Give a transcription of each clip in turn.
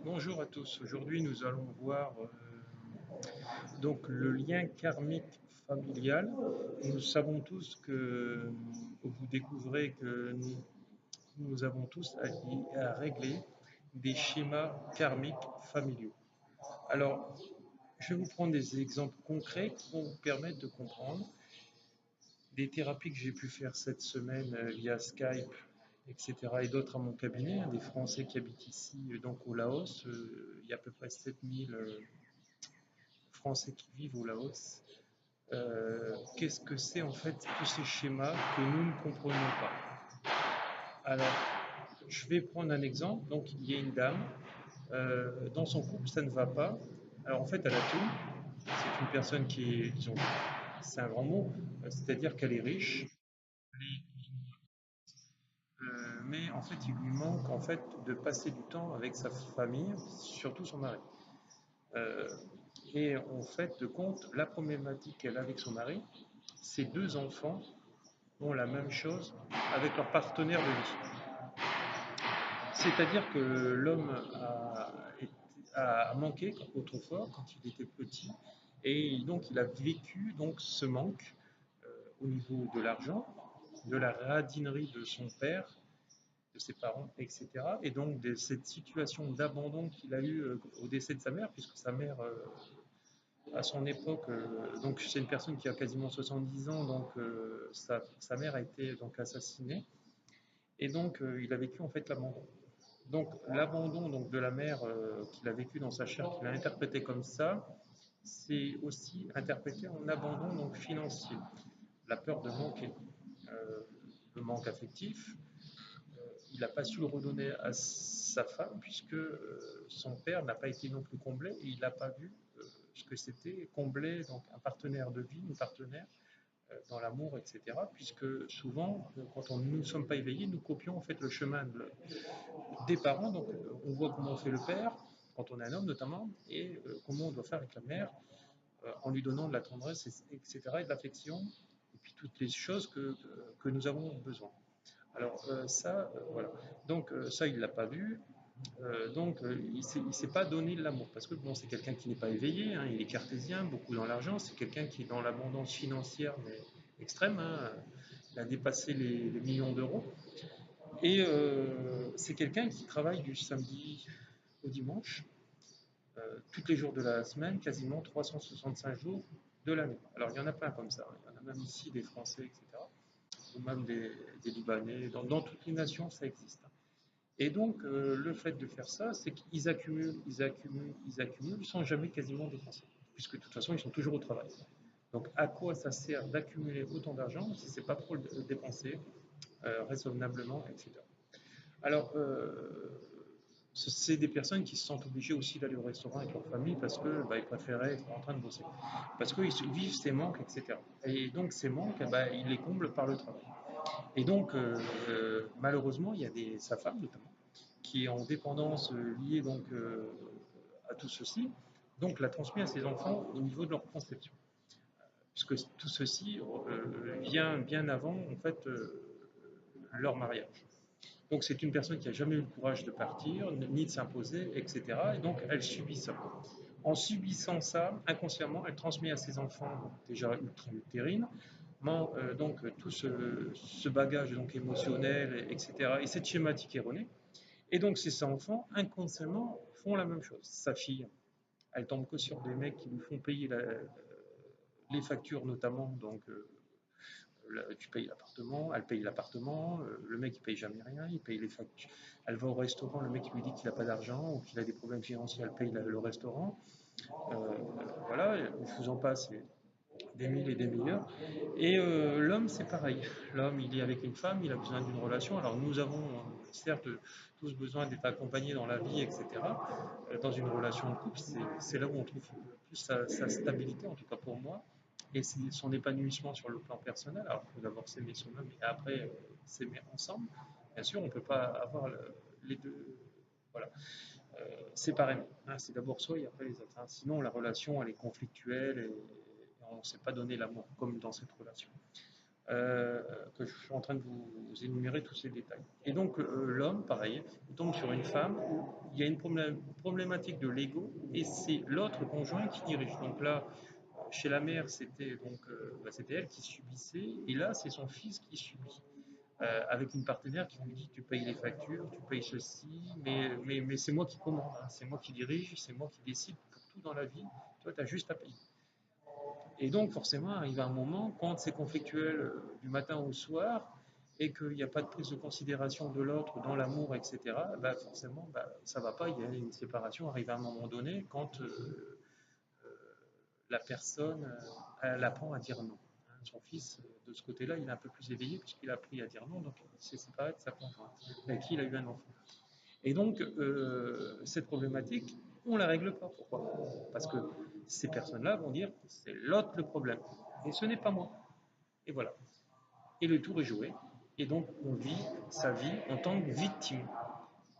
Bonjour à tous. Aujourd'hui, nous allons voir donc le lien karmique familial. Nous savons tous que vous découvrez que nous avons tous à régler des schémas karmiques familiaux. Alors, je vais vous prendre des exemples concrets qui vont vous permettre de comprendre des thérapies que j'ai pu faire cette semaine via Skype, etc. et d'autres à mon cabinet, hein, des Français qui habitent ici, donc au Laos. Il y a à peu près 7000 Français qui vivent au Laos. Qu'est-ce que c'est en fait tous ces schémas que nous ne comprenons pas? Alors, je vais prendre un exemple. Donc, il y a une dame, dans son couple, ça ne va pas. Alors, en fait, elle a tout. C'est une personne qui est, disons, c'est un grand mot, c'est-à-dire qu'elle est riche, mais en fait, il lui manque en fait de passer du temps avec sa famille, surtout son mari. Euh, et en fait, de compte, la problématique qu'elle a avec son mari, ses deux enfants ont la même chose avec leur partenaire de vie. C'est-à-dire que l'homme a manqué autrefois quand il était petit, et donc il a vécu donc ce manque au niveau de l'argent, de la radinerie de son père, de ses parents, etc. Et donc de cette situation d'abandon qu'il a eu au décès de sa mère, puisque sa mère, à son époque, donc c'est une personne qui a quasiment 70 ans, donc sa mère a été donc assassinée, et donc il a vécu en fait l'abandon. Donc l'abandon donc de la mère qu'il a vécu dans sa chair, qu'il a interprété comme ça, c'est aussi interprété en abandon donc financier, la peur de manquer, euh, le manque affectif. Il n'a pas su le redonner à sa femme puisque son père n'a pas été non plus comblé et il n'a pas vu ce que c'était combler donc un partenaire de vie, une partenaire dans l'amour, etc. Puisque souvent, quand nous ne sommes pas éveillés, nous copions en fait le chemin des parents. Donc, on voit comment fait le père quand on est un homme notamment et comment on doit faire avec la mère en lui donnant de la tendresse, etc. et de l'affection et puis toutes les choses que nous avons besoin. Alors ça, voilà. Donc ça, il ne l'a pas vu. Donc il ne s'est pas donné l'amour. Parce que bon, c'est quelqu'un qui n'est pas éveillé, hein, il est cartésien, beaucoup dans l'argent. C'est quelqu'un qui est dans l'abondance financière, mais extrême, hein. Il a dépassé les millions d'euros. Et c'est quelqu'un qui travaille du samedi au dimanche, tous les jours de la semaine, quasiment 365 jours de l'année. Alors il y en a plein comme ça. Il y en a même ici des Français, etc. Ou même des Libanais. Dans toutes les nations, ça existe. Et donc, le fait de faire ça, c'est qu'ils accumulent, ils accumulent, ils accumulent, sans jamais quasiment dépenser. Puisque de toute façon, ils sont toujours au travail. Donc, à quoi ça sert d'accumuler autant d'argent si c'est pas pour le dépenser raisonnablement, etc. Alors, c'est des personnes qui se sentent obligées aussi d'aller au restaurant avec leur famille parce que bah, ils préféraient être en train de bosser. Parce qu'ils vivent ces manques, etc. Et donc, ces manques, bah, ils les comblent par le travail. Et donc, malheureusement, il y a sa femme notamment, qui est en dépendance liée donc à tout ceci, donc l'a transmis à ses enfants au niveau de leur conception. Puisque tout ceci vient bien avant en fait leur mariage. Donc c'est une personne qui n'a jamais eu le courage de partir, ni de s'imposer, etc. Et donc elle subit ça. En subissant ça, inconsciemment, elle transmet à ses enfants, déjà ultra-utérines, donc tout ce bagage donc, émotionnel, etc. Et cette schématique erronée. Et donc ces enfants, inconsciemment, font la même chose. Sa fille, elle tombe que sur des mecs qui lui font payer les factures notamment, donc tu payes l'appartement, elle paye l'appartement, le mec il paye jamais rien, il paye les factures. Elle va au restaurant, le mec lui dit qu'il n'a pas d'argent ou qu'il a des problèmes financiers, elle paye le restaurant. Euh, voilà, je vous en passe des mille et des meilleurs. Et l'homme, c'est pareil. L'homme, il est avec une femme, il a besoin d'une relation. Alors nous avons certes tous besoin d'être accompagnés dans la vie, etc. Dans une relation de couple, c'est là où on trouve plus sa stabilité, en tout cas pour moi, et son épanouissement sur le plan personnel. Alors il faut d'abord s'aimer soi-même et après s'aimer ensemble. Bien sûr, on ne peut pas avoir les deux. Voilà. Séparément, hein, c'est d'abord soi et après les autres, hein. Sinon, la relation, elle est conflictuelle et on ne s'est pas donné l'amour comme dans cette relation. que je suis en train de vous énumérer tous ces détails. Et donc l'homme, pareil, il tombe sur une femme où il y a une problématique de l'ego et c'est l'autre conjoint qui dirige. Donc là, chez la mère, c'était c'était elle qui subissait et là, c'est son fils qui subit. Avec une partenaire qui lui dit tu payes les factures, tu payes ceci, mais c'est moi qui commande, hein, c'est moi qui dirige, c'est moi qui décide pour tout dans la vie, toi tu as juste à payer. Et donc, forcément, arrive un moment, quand c'est conflictuel du matin au soir, et qu'il n'y a pas de prise de considération de l'autre dans l'amour, etc., bah forcément, bah, ça ne va pas, il y a une séparation, arrive à un moment donné, quand la personne, elle apprend à dire non. Hein, son fils, de ce côté-là, il est un peu plus éveillé, puisqu'il a appris à dire non, donc il s'est séparé de sa conjointe, avec qui il a eu un enfant. Et donc, cette problématique, on ne la règle pas. Pourquoi? Parce que ces personnes-là vont dire c'est l'autre le problème. Et ce n'est pas moi. Et voilà. Et le tour est joué. Et donc, on vit sa vie en tant que victime.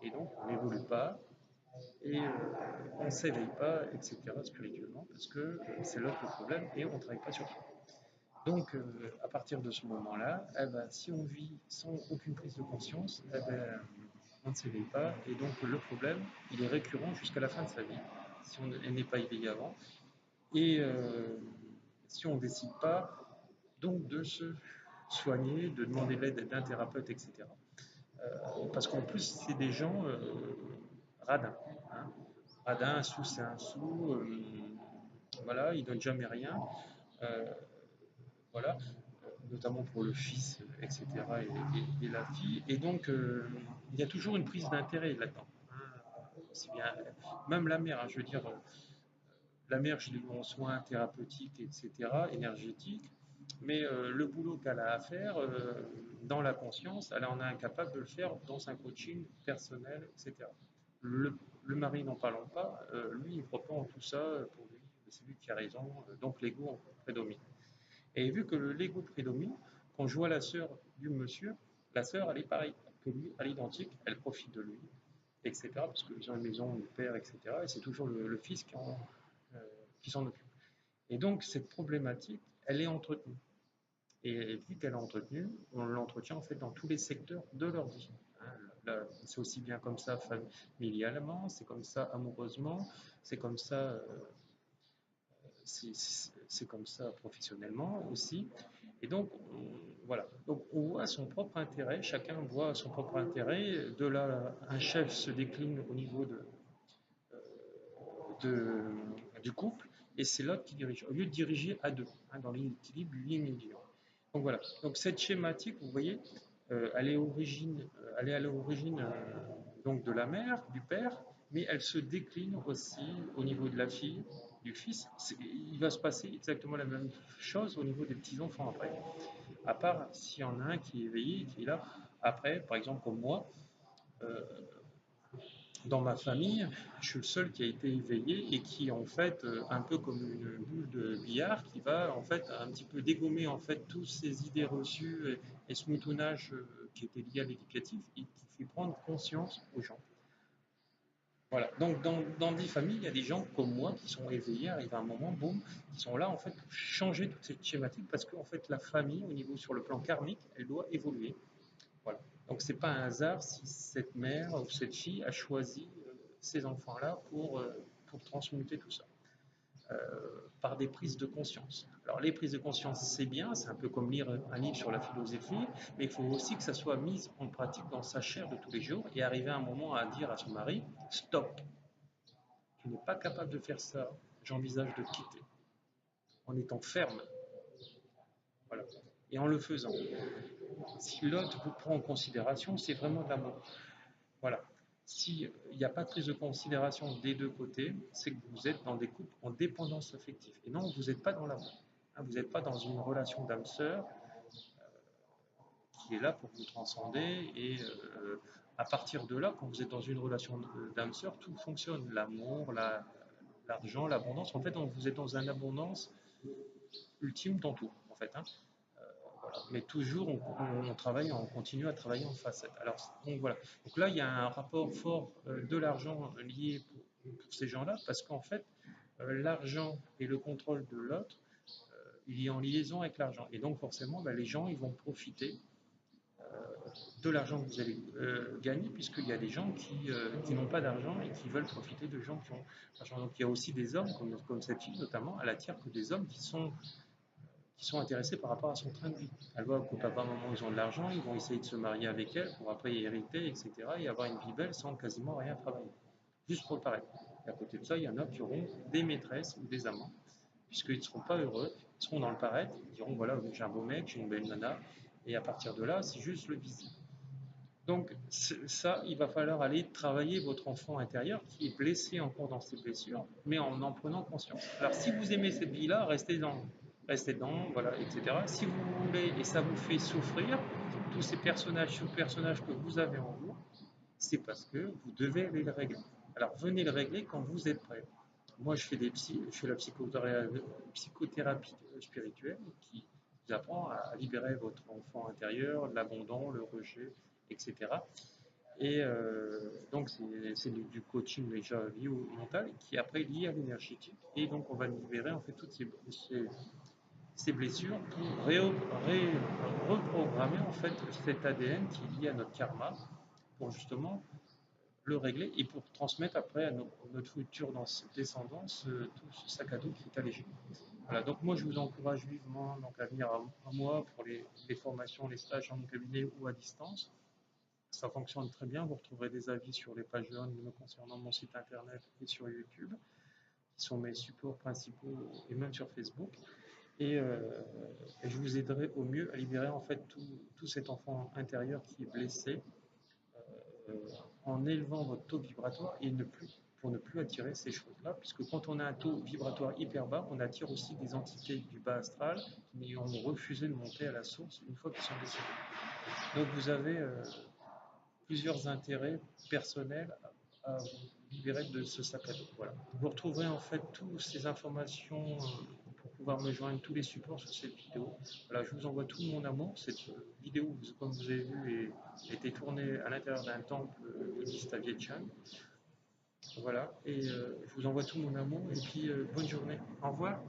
Et donc, on n'évolue pas et on ne s'éveille pas, etc., spirituellement, parce que c'est l'autre le problème et on ne travaille pas sur soi. Donc, à partir de ce moment-là, eh ben, si on vit sans aucune prise de conscience, eh ben, on ne s'éveille pas. Et donc, le problème, il est récurrent jusqu'à la fin de sa vie, si on n'est pas éveillé avant. Et si on ne décide pas, donc, de se soigner, de demander l'aide d'un thérapeute, etc. Parce qu'en plus, c'est des gens radins. Hein. Radins, un sou, c'est un sou. Voilà, ils ne donnent jamais rien. Euh, voilà, notamment pour le fils, etc., et la fille. Et donc, il y a toujours une prise d'intérêt là-dedans. Hein. Aussi bien, même la mère, hein, je veux dire, la mère, je l'ai eu en soins thérapeutiques, etc., énergétiques, mais le boulot qu'elle a à faire dans la conscience, elle en est incapable de le faire dans un coaching personnel, etc. Le mari, n'en parlons pas, lui, il croit pas en tout ça, pour lui, c'est lui qui a raison, donc l'ego prédomine. Et vu que l'ego prédomine, quand je vois la sœur du monsieur, la sœur, elle est pareille que lui, elle est identique, elle profite de lui, etc. Parce qu'ils ont une maison, le père, etc. Et c'est toujours le fils euh, qui s'en occupe. Et donc, cette problématique, elle est entretenue. Et vu qu'elle est entretenue, on l'entretient en fait dans tous les secteurs de leur vie. Hein, c'est aussi bien comme ça familialement, c'est comme ça amoureusement, c'est comme ça c'est comme ça professionnellement aussi. Et donc, voilà. Donc, on voit son propre intérêt, chacun voit son propre intérêt. De là, un chef se décline au niveau de, du couple, et c'est l'autre qui dirige, au lieu de diriger à deux, hein, dans l'équilibre ligne-ligne. Donc, voilà. Donc, cette schématique, vous voyez, elle est à l'origine donc de la mère, du père, mais elle se décline aussi au niveau de la fille, du fils. Il va se passer exactement la même chose au niveau des petits-enfants après. À part s'il y en a un qui est éveillé, qui est là. Après, par exemple, comme moi, euh, dans ma famille, je suis le seul qui a été éveillé et qui est en fait un peu comme une boule de billard qui va en fait un petit peu dégommer en fait tous ces idées reçues et ce moutonnage qui était lié à l'éducatif et qui fait prendre conscience aux gens. Voilà. Donc, dans 10 familles, il y a des gens comme moi qui sont éveillés, arrivent à un moment, boum, qui sont là en fait pour changer toute cette schématique parce qu'en fait la famille, au niveau sur le plan karmique, elle doit évoluer. Voilà. Donc c'est pas un hasard si cette mère ou cette fille a choisi ces enfants-là pour transmuter tout ça euh, par des prises de conscience. Alors les prises de conscience, c'est bien, c'est un peu comme lire un livre sur la philosophie, mais il faut aussi que ça soit mis en pratique dans sa chair de tous les jours et arriver à un moment à dire à son mari, stop, tu n'es pas capable de faire ça, j'envisage de te quitter, en étant ferme. Voilà. Et en le faisant. Si l'autre vous prend en considération, c'est vraiment de l'amour. Voilà. S'il n'y a pas de prise de considération des deux côtés, c'est que vous êtes dans des couples en dépendance affective. Et non, vous n'êtes pas dans l'amour. Vous n'êtes pas dans une relation d'âme-sœur qui est là pour vous transcender. Et à partir de là, quand vous êtes dans une relation d'âme-sœur, tout fonctionne. L'amour, l'argent, l'abondance. En fait, vous êtes dans une abondance ultime dans tout. En fait, hein. Voilà. Mais toujours, on travaille, on continue à travailler en facette. Alors, donc voilà. Donc là, il y a un rapport fort de l'argent lié pour ces gens-là, parce qu'en fait, l'argent et le contrôle de l'autre il est en liaison avec l'argent. Et donc forcément, ben, les gens ils vont profiter de l'argent que vous allez gagner, puisqu'il y a des gens qui n'ont pas d'argent et qui veulent profiter de gens qui ont d'argent. Donc il y a aussi des hommes, comme cette fille notamment, elle attire que des hommes qui sont intéressés par rapport à son train de vie. Elle voit que papa, maman, ils ont de l'argent, ils vont essayer de se marier avec elle pour après y hériter, etc. et avoir une vie belle sans quasiment rien travailler, juste pour le paraître. Et à côté de ça, il y en a qui auront des maîtresses ou des amants, puisqu'ils ne seront pas heureux, ils seront dans le paraître, ils diront voilà, j'ai un beau mec, j'ai une belle nana, et à partir de là, c'est juste le visible. Donc ça, il va falloir aller travailler votre enfant intérieur qui est blessé encore dans ses blessures, mais en prenant conscience. Alors si vous aimez cette vie-là, restez dedans, voilà, etc. Si vous voulez et ça vous fait souffrir, tous ces personnages, sous-personnages que vous avez en vous, c'est parce que vous devez aller le régler. Alors venez le régler quand vous êtes prêt. Moi, je fais la psychothérapie spirituelle qui vous apprend à libérer votre enfant intérieur, l'abandon, le rejet, etc. Et donc, c'est du coaching déjà mental qui après est lié à l'énergétique. Et donc, on va libérer en fait toutes ces blessures pour reprogrammer en fait cet ADN qui est lié à notre karma pour justement le régler et pour transmettre après à notre future descendance tout ce sac à dos qui est allégé. Voilà, donc moi je vous encourage vivement donc, à venir à moi pour les formations, les stages en mon cabinet ou à distance. Ça fonctionne très bien, vous retrouverez des avis sur les pages jaunes me concernant mon site internet et sur YouTube, qui sont mes supports principaux et même sur Facebook. Et, euh, et je vous aiderai au mieux à libérer en fait tout cet enfant intérieur qui est blessé euh, en élevant votre taux vibratoire et pour ne plus attirer ces choses-là, puisque quand on a un taux vibratoire hyper bas, on attire aussi des entités du bas astral qui ont refusé de monter à la source une fois qu'ils sont décédés. Donc vous avez plusieurs intérêts personnels à vous libérer de ce sac à dos. Voilà. Vous retrouverez en fait toutes ces informations pour pouvoir me joindre tous les supports sur cette vidéo. Voilà, je vous envoie tout mon amour. Cette vidéo, comme vous avez vu, a été tournée à l'intérieur d'un temple bouddhiste à Vientiane. Voilà, et je vous envoie tout mon amour et puis bonne journée. Au revoir.